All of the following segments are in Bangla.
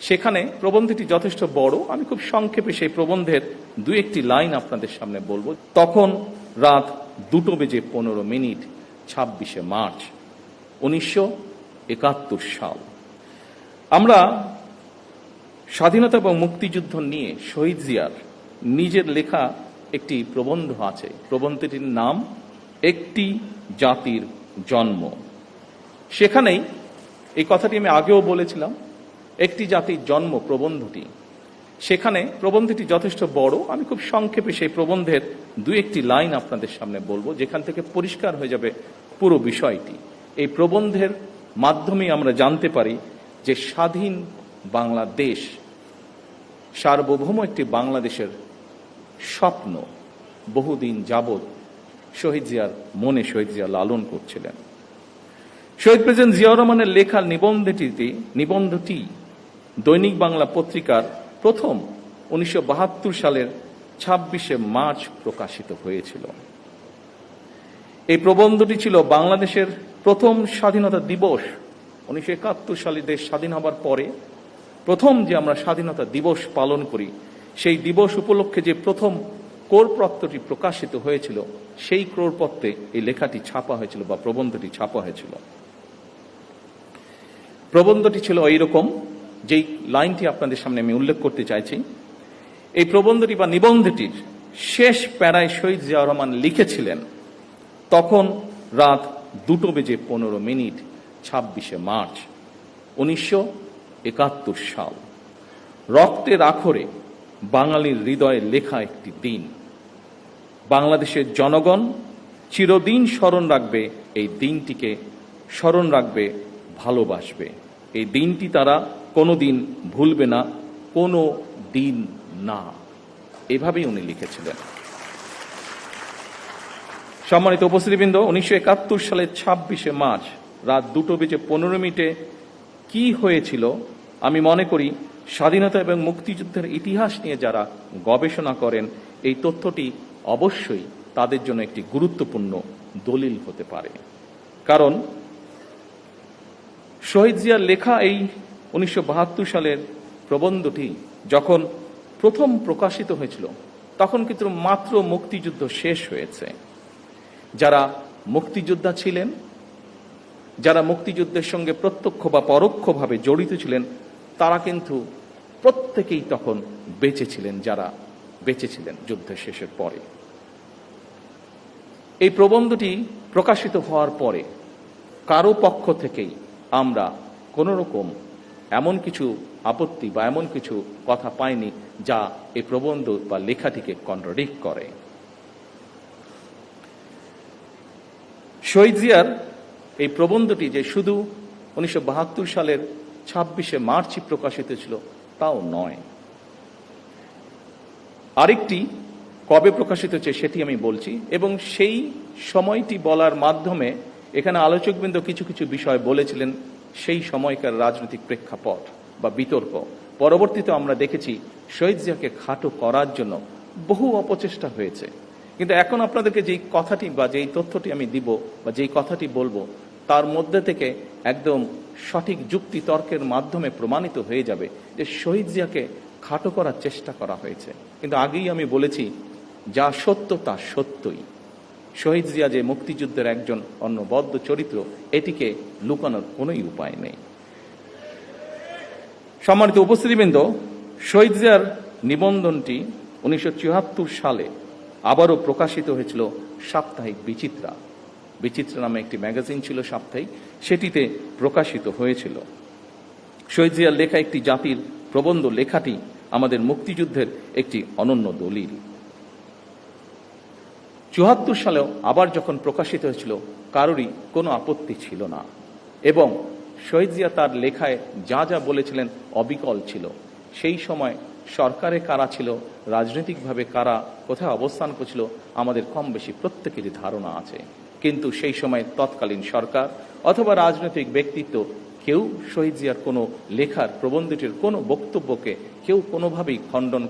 সেখানে প্রবন্ধটি যথেষ্ট বড়। আমি খুব সংক্ষেপে সেই প্রবন্ধের দু একটি লাইন আপনাদের সামনে বলবো। তখন রাত 2:15 26শে মার্চ 1971 সাল। আমরা স্বাধীনতা এবং মুক্তিযুদ্ধ নিয়ে শহীদ জিয়ার নিজের লেখা একটি প্রবন্ধ আছে। প্রবন্ধটির নাম একটি জাতির জন্ম। সেখানেই এই কথাটি আমি আগেও বলেছিলাম, একটি জাতির জন্ম প্রবন্ধটি, সেখানে প্রবন্ধটি যথেষ্ট বড়। আমি খুব সংক্ষেপে সেই প্রবন্ধের দু একটি লাইন আপনাদের সামনে বলবো, যেখান থেকে পরিষ্কার হয়ে যাবে পুরো বিষয়টি। এই প্রবন্ধের মাধ্যমে আমরা জানতে পারি যে স্বাধীন বাংলাদেশ, সার্বভৌম একটি বাংলাদেশের স্বপ্ন বহুদিন যাবৎ শহীদ জিয়ার মনে শহীদ জিয়া লালন করছিলেন। শহীদ প্রেসিডেন্ট জিয়াউর রহমানের লেখা নিবন্ধটি দৈনিক বাংলা পত্রিকার প্রথম 1972 সালের 26শে মার্চ প্রকাশিত হয়েছিল। এই প্রবন্ধটি ছিল বাংলাদেশের প্রথম স্বাধীনতা দিবস। 1971 সালে দেশ স্বাধীন হবার পরে প্রথম যে আমরা স্বাধীনতা দিবস পালন করি, সেই দিবস উপলক্ষে যে প্রথম কোরপত্রটি প্রকাশিত হয়েছিল, সেই কোরপত্রে এই লেখাটি ছাপা হয়েছিল বা প্রবন্ধটি ছাপা হয়েছিল। প্রবন্ধটি ছিল এইরকম, যেই লাইনটি আপনাদের সামনে আমি উল্লেখ করতে চাইছি। এই প্রবন্ধটি বা নিবন্ধটির শেষ প্যারায় শহীদ জিয়াউর রহমান লিখেছিলেন, তখন রাত 2:15 26শে মার্চ 1971 সাল। রক্তের আখরে বাঙালির হৃদয়ে লেখা একটি দিন। বাংলাদেশের জনগণ চিরদিন স্মরণ রাখবে এই দিনটিকে, স্মরণ রাখবে, ভালোবাসবে। এই দিনটি তারা কোনোদিন ভুলবে না, কোনো দিন না। এভাবেই উনি লিখেছিলেন। সম্মানিত উপস্থিতিবৃন্দ, 1971 সালের 26শে মার্চ রাত 2:15 কি হয়েছিল, আমি মনে করি স্বাধীনতা এবং মুক্তিযুদ্ধের ইতিহাস নিয়ে যারা গবেষণা করেন, এই তথ্যটি অবশ্যই তাদের জন্য একটি গুরুত্বপূর্ণ দলিল হতে পারে। কারণ শহীদ জিয়ার লেখা এই 1972 সালের প্রবন্ধটি যখন প্রথম প্রকাশিত হয়েছিল, তখন কিন্তু মাত্র মুক্তিযুদ্ধ শেষ হয়েছে। যারা মুক্তিযোদ্ধা ছিলেন, যারা মুক্তিযুদ্ধের সঙ্গে প্রত্যক্ষ বা পরোক্ষভাবে জড়িত ছিলেন, তারা কিন্তু প্রত্যেকেই তখন বেঁচে ছিলেন, যারা বেঁচে ছিলেন যুদ্ধের শেষের পরে। এই প্রবন্ধটি প্রকাশিত হওয়ার পরে কারো পক্ষ থেকেই আমরা কোনো রকম এমন কিছু আপত্তি বা এমন কিছু কথা পাইনি যা এই প্রবন্ধ বা লেখাটিকে কন্ট্রাডিক্ট করে। শহীদ জিয়ার এই প্রবন্ধটি যে শুধু 1972 সালের 26শে মার্চই প্রকাশিত ছিল তাও নয়, আরেকটি কবে প্রকাশিত হচ্ছে সেটি আমি বলছি, এবং সেই সময়টি বলার মাধ্যমে এখানে আলোচকবৃন্দ কিছু কিছু বিষয় বলেছিলেন, সেই সময়কার রাজনৈতিক প্রেক্ষাপট বা বিতর্ক। পরবর্তীতে আমরা দেখেছি শহীদ জিয়াকে খাটো করার জন্য বহু অপচেষ্টা হয়েছে। কিন্তু এখন আপনাদেরকে যেই কথাটি বা যেই তথ্যটি আমি দিব বা যেই কথাটি বলবো, তার মধ্যে থেকে একদম সঠিক যুক্তি তর্কের মাধ্যমে প্রমাণিত হয়ে যাবে যে শহীদ জিয়াকে খাটো করার চেষ্টা করা হয়েছে। কিন্তু আগেই আমি বলেছি, যা সত্য তা সত্যই। শহীদ জিয়া যে মুক্তিযুদ্ধের একজন অনবদ্য চরিত্র, এটিকে লুকানোর কোনোই উপায় নেই। সম্মানিত উপস্থিতিবৃন্দ, শহীদ জিয়ার নিবন্ধনটি 1974 সালে আবারও প্রকাশিত হয়েছিল সাপ্তাহিক বিচিত্রা। বিচিত্রা নামে একটি ম্যাগাজিন ছিল সাপ্তাহিক, সেটিতে প্রকাশিত হয়েছিল। শহীদ জিয়ার লেখা একটি জাতির প্রবন্ধ লেখাটি আমাদের মুক্তিযুদ্ধের একটি অনন্য দলিল। 74 সালেও আবার যখন প্রকাশিত হয়েছিল, কারোরই কোনো আপত্তি ছিল না, এবং শহীদ জিয়া তার লেখায় যা যা বলেছিলেন অবিকল ছিল। সেই সময় সরকারে কারা ছিল, রাজনৈতিকভাবে কারা কোথায় অবস্থান করছিল, আমাদের কম বেশি প্রত্যেকেরই ধারণা আছে। কিন্তু সেই সময় তৎকালীন সরকার অথবা রাজনৈতিক ব্যক্তিত্ব কেউ শহীদ জিয়ার কোনো লেখার প্রবন্ধটির কোনো বক্তব্যকে কেউ কোনোভাবেই খণ্ডন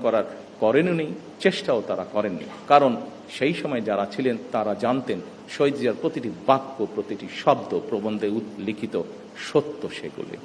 করেননি, চেষ্টাও তারা করেননি। কারণ সেই সময় যারা ছিলেন তারা জানতেন শহীদ জিয়ার প্রতিটি বাক্য, প্রতিটি শব্দ প্রবন্ধে লিখিত সত্য সেগুলি।